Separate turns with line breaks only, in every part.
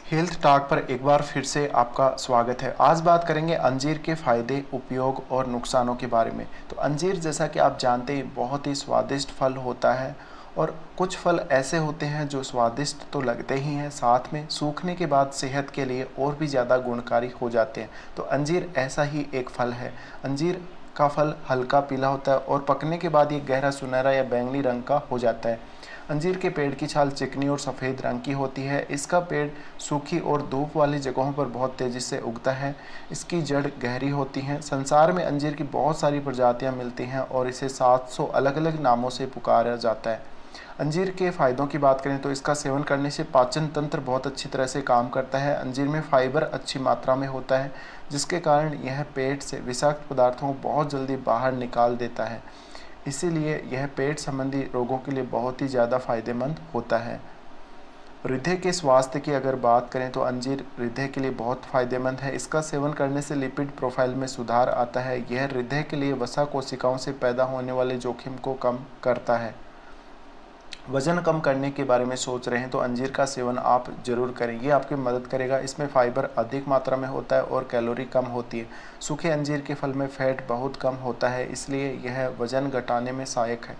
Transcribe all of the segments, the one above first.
Health talk पर एक बार फिर से आपका स्वागत है। आज बात करेंगे अंजीर के फ़ायदे, उपयोग और नुकसानों के बारे में। तो अंजीर जैसा कि आप जानते हैं बहुत ही स्वादिष्ट फल होता है और कुछ फल ऐसे होते हैं जो स्वादिष्ट तो लगते ही हैं, साथ में सूखने के बाद सेहत के लिए और भी ज़्यादा गुणकारी हो जाते हैं। तो अंजीर ऐसा ही एक फल है। अंजीर का फल हल्का पीला होता है और पकने के बाद ये गहरा सुनहरा या बैंगनी रंग का हो जाता है। अंजीर के पेड़ की छाल चिकनी और सफ़ेद रंग की होती है। इसका पेड़ सूखी और धूप वाली जगहों पर बहुत तेज़ी से उगता है। इसकी जड़ गहरी होती हैं। संसार में अंजीर की बहुत सारी प्रजातियां मिलती हैं और इसे 700 अलग अलग नामों से पुकारा जाता है। अंजीर के फ़ायदों की बात करें तो इसका सेवन करने से पाचन तंत्र बहुत अच्छी तरह से काम करता है। अंजीर में फाइबर अच्छी मात्रा में होता है, जिसके कारण यह पेट से विषाक्त पदार्थों को बहुत जल्दी बाहर निकाल देता है। इसीलिए यह पेट संबंधी रोगों के लिए बहुत ही ज़्यादा फायदेमंद होता है। हृदय के स्वास्थ्य की अगर बात करें तो अंजीर हृदय के लिए बहुत फायदेमंद है। इसका सेवन करने से लिपिड प्रोफाइल में सुधार आता है। यह हृदय के लिए वसा कोशिकाओं से पैदा होने वाले जोखिम को कम करता है। वजन कम करने के बारे में सोच रहे हैं तो अंजीर का सेवन आप ज़रूर करें, ये आपकी मदद करेगा। इसमें फाइबर अधिक मात्रा में होता है और कैलोरी कम होती है। सूखे अंजीर के फल में फैट बहुत कम होता है, इसलिए यह वजन घटाने में सहायक है।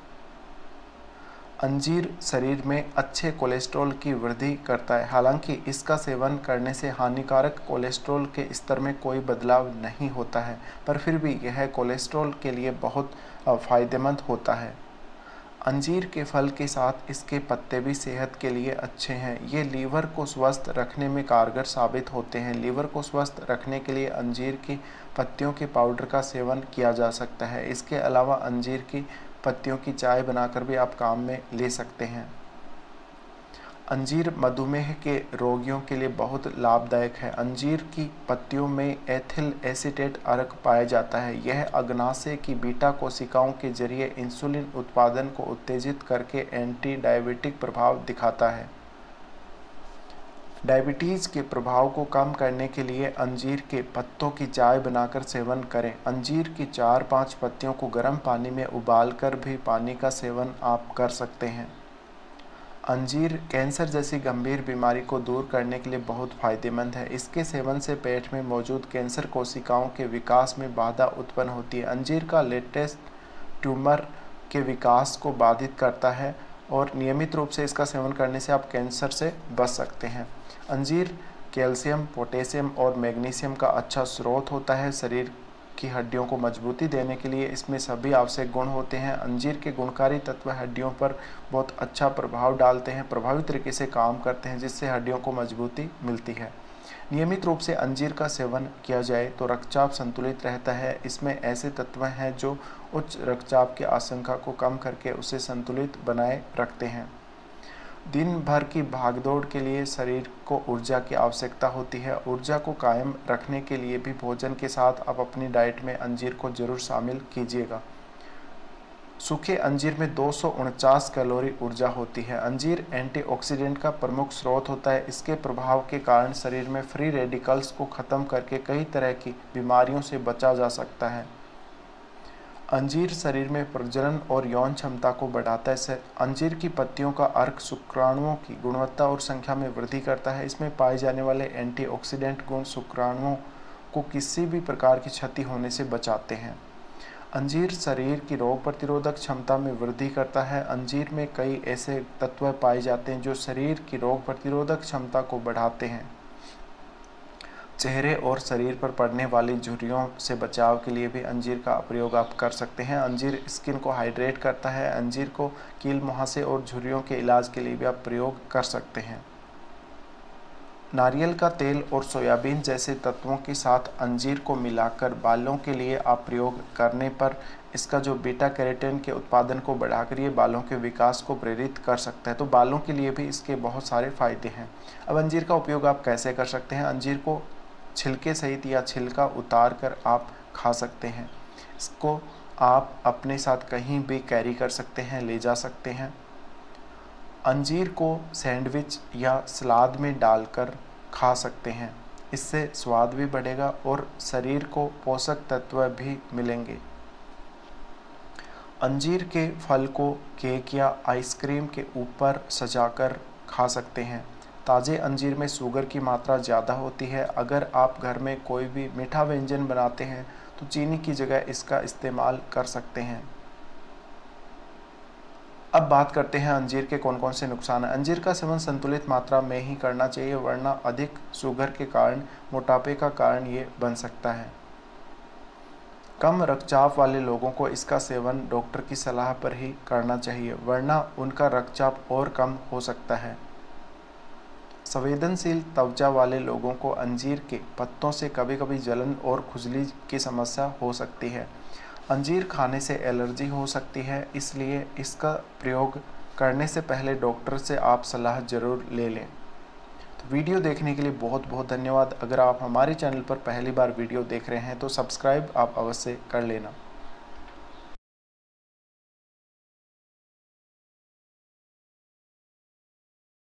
अंजीर शरीर में अच्छे कोलेस्ट्रॉल की वृद्धि करता है। हालांकि इसका सेवन करने से हानिकारक कोलेस्ट्रॉल के स्तर में कोई बदलाव नहीं होता है, पर फिर भी यह कोलेस्ट्रॉल के लिए बहुत फ़ायदेमंद होता है। अंजीर के फल के साथ इसके पत्ते भी सेहत के लिए अच्छे हैं। ये लीवर को स्वस्थ रखने में कारगर साबित होते हैं। लीवर को स्वस्थ रखने के लिए अंजीर की पत्तियों के पाउडर का सेवन किया जा सकता है। इसके अलावा अंजीर की पत्तियों की चाय बनाकर भी आप काम में ले सकते हैं। अंजीर मधुमेह के रोगियों के लिए बहुत लाभदायक है। अंजीर की पत्तियों में एथिल एसीटेट अर्क पाया जाता है। यह अग्नाशय की बीटा कोशिकाओं के जरिए इंसुलिन उत्पादन को उत्तेजित करके एंटी डायबिटिक प्रभाव दिखाता है। डायबिटीज़ के प्रभाव को कम करने के लिए अंजीर के पत्तों की चाय बनाकर सेवन करें। अंजीर की 4-5 पत्तियों को गर्म पानी में उबालकर भी पानी का सेवन आप कर सकते हैं। अंजीर कैंसर जैसी गंभीर बीमारी को दूर करने के लिए बहुत फायदेमंद है। इसके सेवन से पेट में मौजूद कैंसर कोशिकाओं के विकास में बाधा उत्पन्न होती है। अंजीर का लेटेस्ट ट्यूमर के विकास को बाधित करता है और नियमित रूप से इसका सेवन करने से आप कैंसर से बच सकते हैं। अंजीर कैल्शियम, पोटेशियम और मैग्नीशियम का अच्छा स्रोत होता है। शरीर की हड्डियों को मजबूती देने के लिए इसमें सभी आवश्यक गुण होते हैं। अंजीर के गुणकारी तत्व हड्डियों पर बहुत अच्छा प्रभाव डालते हैं, प्रभावी तरीके से काम करते हैं, जिससे हड्डियों को मजबूती मिलती है। नियमित रूप से अंजीर का सेवन किया जाए तो रक्तचाप संतुलित रहता है। इसमें ऐसे तत्व हैं जो उच्च रक्तचाप की आशंका को कम करके उसे संतुलित बनाए रखते हैं। दिन भर की भागदौड़ के लिए शरीर को ऊर्जा की आवश्यकता होती है। ऊर्जा को कायम रखने के लिए भी भोजन के साथ आप अपनी डाइट में अंजीर को जरूर शामिल कीजिएगा। सूखे अंजीर में 249 कैलोरी ऊर्जा होती है। अंजीर एंटीऑक्सीडेंट का प्रमुख स्रोत होता है। इसके प्रभाव के कारण शरीर में फ्री रेडिकल्स को ख़त्म करके कई तरह की बीमारियों से बचा जा सकता है। अंजीर शरीर में प्रजनन और यौन क्षमता को बढ़ाता है। अंजीर की पत्तियों का अर्क शुक्राणुओं की गुणवत्ता और संख्या में वृद्धि करता है। इसमें पाए जाने वाले एंटीऑक्सीडेंट गुण शुक्राणुओं को किसी भी प्रकार की क्षति होने से बचाते हैं। अंजीर शरीर की रोग प्रतिरोधक क्षमता में वृद्धि करता है। अंजीर में कई ऐसे तत्व पाए जाते हैं जो शरीर की रोग प्रतिरोधक क्षमता को बढ़ाते हैं। चेहरे और शरीर पर पड़ने वाली झुर्रियों से बचाव के लिए भी अंजीर का प्रयोग आप कर सकते हैं। अंजीर स्किन को हाइड्रेट करता है। अंजीर को कील मुहासे और झुर्रियों के इलाज के लिए भी आप प्रयोग कर सकते हैं। नारियल का तेल और सोयाबीन जैसे तत्वों के साथ अंजीर को मिलाकर बालों के लिए आप प्रयोग करने पर इसका जो बीटा कैरोटीन के उत्पादन को बढ़ाकर ये बालों के विकास को प्रेरित कर सकता है। तो बालों के लिए भी इसके बहुत सारे फायदे हैं। अब अंजीर का उपयोग आप कैसे कर सकते हैं? अंजीर को छिलके सहित या छिलका उतार कर आप खा सकते हैं। इसको आप अपने साथ कहीं भी कैरी कर सकते हैं, ले जा सकते हैं। अंजीर को सैंडविच या सलाद में डालकर खा सकते हैं। इससे स्वाद भी बढ़ेगा और शरीर को पोषक तत्व भी मिलेंगे। अंजीर के फल को केक या आइसक्रीम के ऊपर सजाकर खा सकते हैं ताज़े अंजीर में शुगर की मात्रा ज़्यादा होती है। अगर आप घर में कोई भी मीठा व्यंजन बनाते हैं तो चीनी की जगह इसका इस्तेमाल कर सकते हैं। अब बात करते हैं अंजीर के कौन कौन से नुकसान हैं। अंजीर का सेवन संतुलित मात्रा में ही करना चाहिए, वरना अधिक शुगर के कारण मोटापे का कारण ये बन सकता है। कम रक्तचाप वाले लोगों को इसका सेवन डॉक्टर की सलाह पर ही करना चाहिए, वरना उनका रक्तचाप और कम हो सकता है। संवेदनशील त्वचा वाले लोगों को अंजीर के पत्तों से कभी कभी जलन और खुजली की समस्या हो सकती है। अंजीर खाने से एलर्जी हो सकती है, इसलिए इसका प्रयोग करने से पहले डॉक्टर से आप सलाह ज़रूर ले लें। तो वीडियो देखने के लिए बहुत बहुत धन्यवाद। अगर आप हमारे चैनल पर पहली बार वीडियो देख रहे हैं तो सब्सक्राइब आप अवश्य कर लेना।